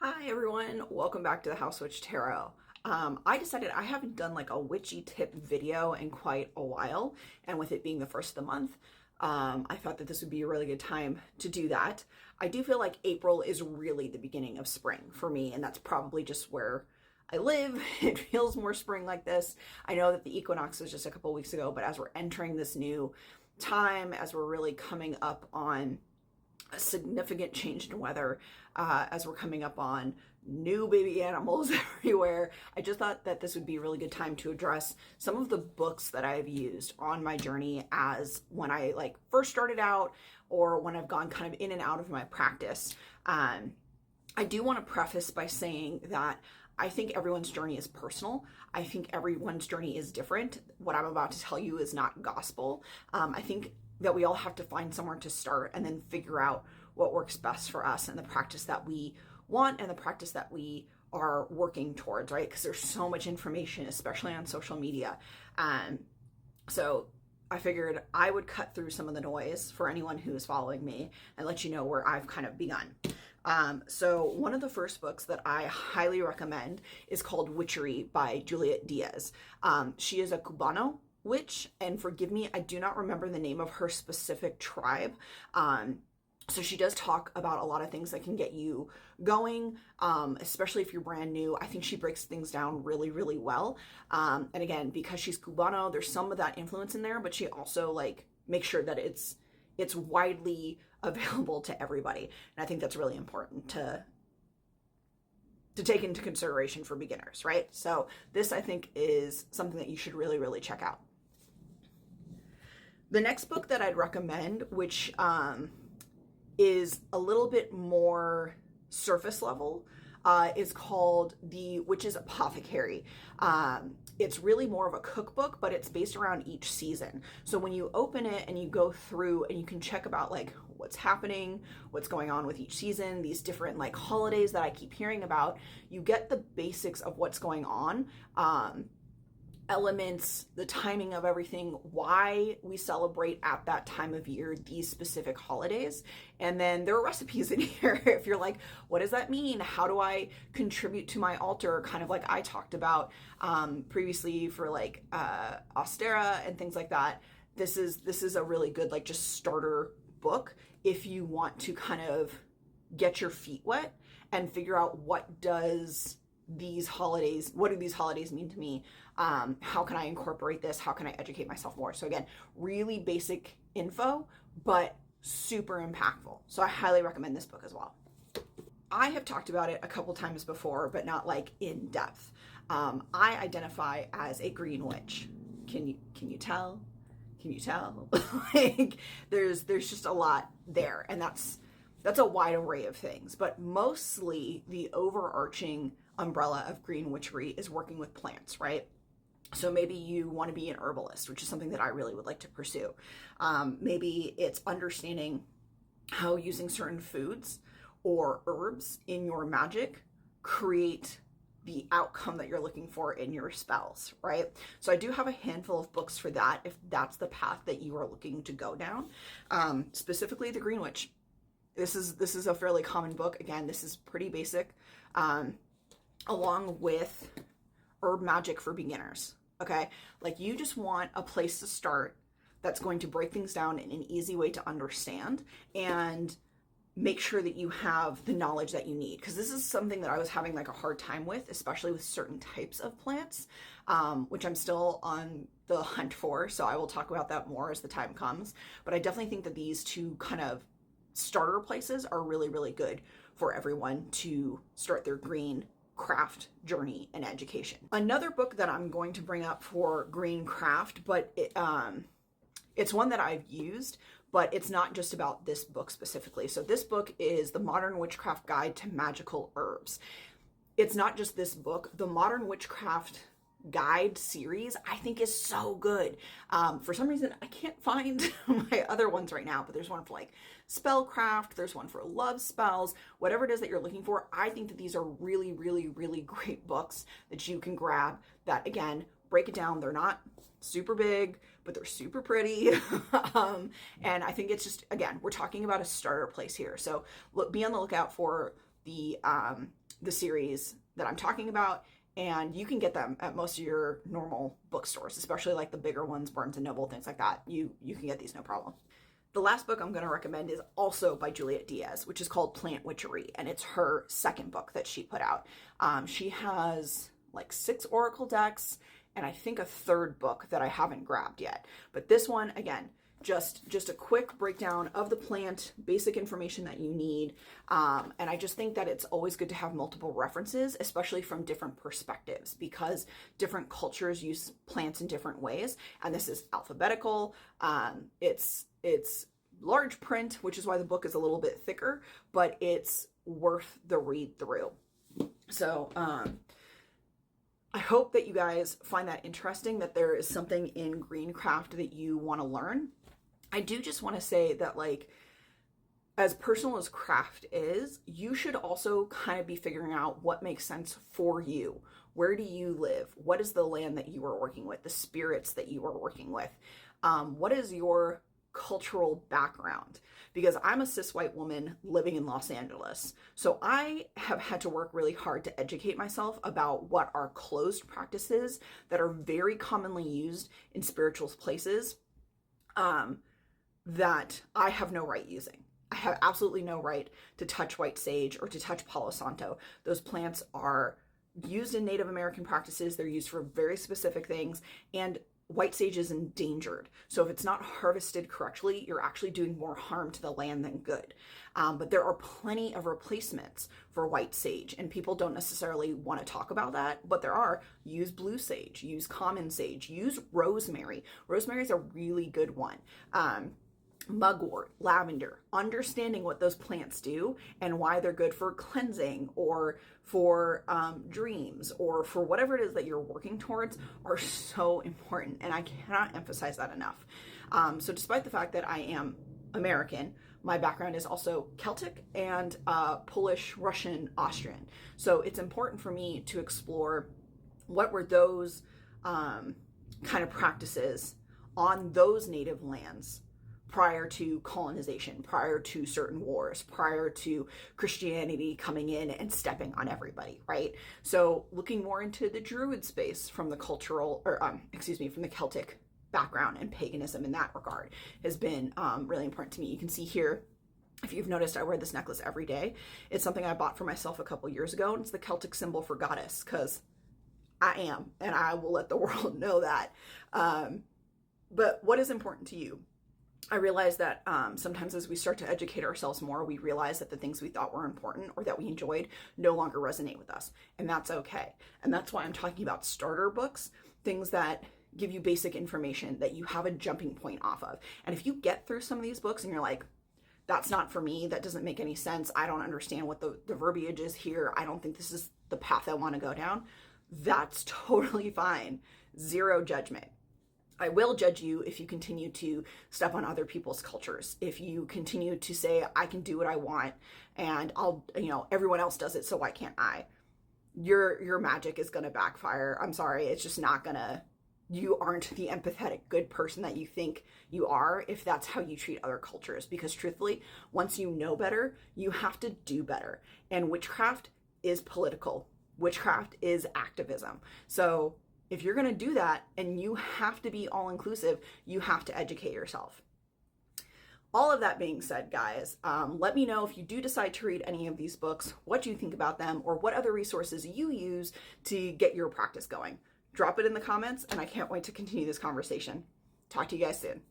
Hi everyone, welcome back to the House Witch Tarot. I decided I haven't done like a witchy tip video in quite a while, and with it being the first of the month, I thought that this would be a really good time to do that. I do feel like April is really the beginning of spring for me, and that's probably just where I live. It feels more spring like this. I know that the equinox was just a couple weeks ago, but as we're entering this new time, as we're really coming up on a significant change in weather, as we're coming up on new baby animals everywhere. I just thought that this would be a really good time to address some of the books that I've used on my journey as when I first started out or when I've gone kind of in and out of my practice. I do want to preface by saying that I think everyone's journey is personal. I think everyone's journey is different. What I'm about to tell you is not gospel. I think that we all have to find somewhere to start and then figure out what works best for us and the practice that we want and the practice that we are working towards, right? Because there's so much information, especially on social media. So I figured I would cut through some of the noise for anyone who is following me and let you know where I've kind of begun. So one of the first books that I highly recommend is called Witchery by Juliet Diaz. She is a Cubano witch, and forgive me, I do not remember the name of her specific tribe. So she does talk about a lot of things that can get you going, especially if you're brand new. I think she breaks things down really, really well. And again, because she's Cubano, there's some of that influence in there, but she also makes sure that it's widely available to everybody. And I think that's really important to take into consideration for beginners, right? So this, I think, is something that you should really, really check out. The next book that I'd recommend, which is a little bit more surface level, is called The Witch's Apothecary. It's really more of a cookbook, but it's based around each season. So when you open it and you go through and you can check about what's happening, what's going on with each season, these different holidays that I keep hearing about, you get the basics of what's going on. Elements, the timing of everything, why we celebrate at that time of year these specific holidays. And then there are recipes in here if you're like, what does that mean? How do I contribute to my altar? Kind of like I talked about previously for Austera and things like that. This is a really good just starter book if you want to kind of get your feet wet and figure out what do these holidays mean to me? How can I incorporate this? How can I educate myself more? So again, really basic info, but super impactful. So I highly recommend this book as well. I have talked about it a couple times before, but not in depth. I identify as a green witch. Can you tell? Can you tell? There's just a lot there, and that's a wide array of things, but mostly the overarching umbrella of green witchery is working with plants, right? So maybe you want to be an herbalist, which is something that I really would like to pursue. Maybe it's understanding how using certain foods or herbs in your magic create the outcome that you're looking for in your spells, right? So I do have a handful of books for that if that's the path that you are looking to go down. Specifically the Green Witch. This is a fairly common book. Again, this is pretty basic, along with Herb Magic for Beginners, okay? You just want a place to start that's going to break things down in an easy way to understand and make sure that you have the knowledge that you need. Because this is something that I was having a hard time with, especially with certain types of plants, which I'm still on the hunt for. So I will talk about that more as the time comes. But I definitely think that these two kind of starter places are really, really good for everyone to start their green craft journey and education. Another book that I'm going to bring up for green craft, but it's one that I've used, but it's not just about this book specifically. So this book is The Modern Witchcraft Guide to Magical Herbs. It's not just this book. The Modern Witchcraft Guide series I think is so good. For some reason I can't find my other ones right now, but there's one for spellcraft, there's one for love spells, whatever it is that you're looking for. I think that these are really, really, really great books that you can grab that, again, break it down. They're not super big, but they're super pretty. And I think it's just, again, we're talking about a starter place here. So be on the lookout for the the series that I'm talking about, and you can get them at most of your normal bookstores, especially like the bigger ones, Barnes and Noble, things like that. You can get these no problem. The last book I'm going to recommend is also by Juliet Diaz, which is called Plant Witchery, and it's her second book that she put out. She has like 6 oracle decks, and I think a third book that I haven't grabbed yet. But this one, again, just a quick breakdown of the plant, basic information that you need. And I just think that it's always good to have multiple references, especially from different perspectives, because different cultures use plants in different ways. And this is alphabetical. It's large print, which is why the book is a little bit thicker, but it's worth the read through. So, I hope that you guys find that interesting, that there is something in greencraft that you want to learn. I do just want to say that, like, as personal as craft is, you should also kind of be figuring out what makes sense for you. Where do you live? What is the land that you are working with? The spirits that you are working with? What is your cultural background? Because I'm a cis white woman living in Los Angeles. So I have had to work really hard to educate myself about what are closed practices that are very commonly used in spiritual places, that I have no right using. I have absolutely no right to touch white sage or to touch Palo Santo. Those plants are used in Native American practices. They're used for very specific things, and white sage is endangered. So if it's not harvested correctly, you're actually doing more harm to the land than good. But there are plenty of replacements for white sage, and people don't necessarily want to talk about that, but there are. Use blue sage, use common sage, use rosemary. Rosemary is a really good one. Mugwort, lavender, understanding what those plants do and why they're good for cleansing or for dreams or for whatever it is that you're working towards are so important. And I cannot emphasize that enough. So despite the fact that I am American, my background is also Celtic and Polish, Russian, Austrian. So it's important for me to explore what were those kind of practices on those native lands prior to colonization, prior to certain wars, prior to Christianity coming in and stepping on everybody, right? So looking more into the Druid space from the cultural, or from the Celtic background and paganism in that regard has been really important to me. You can see here, if you've noticed, I wear this necklace every day. It's something I bought for myself a couple years ago, and it's the Celtic symbol for goddess, because I am, and I will let the world know that. But what is important to you? I realize that sometimes as we start to educate ourselves more, we realize that the things we thought were important or that we enjoyed no longer resonate with us. And that's okay. And that's why I'm talking about starter books, things that give you basic information that you have a jumping point off of. And if you get through some of these books and you're like, that's not for me, that doesn't make any sense, I don't understand what the verbiage is here, I don't think this is the path I want to go down, that's totally fine. Zero judgment. I will judge you if you continue to step on other people's cultures. If you continue to say, I can do what I want and everyone else does it, so why can't I? Your magic is going to backfire. I'm sorry. It's just not going to, you aren't the empathetic good person that you think you are if that's how you treat other cultures. Because truthfully, once you know better, you have to do better. And witchcraft is political. Witchcraft is activism. So if you're going to do that and you have to be all inclusive, you have to educate yourself. All of that being said, guys, let me know if you do decide to read any of these books, what you think about them, or what other resources you use to get your practice going. Drop it in the comments, and I can't wait to continue this conversation. Talk to you guys soon.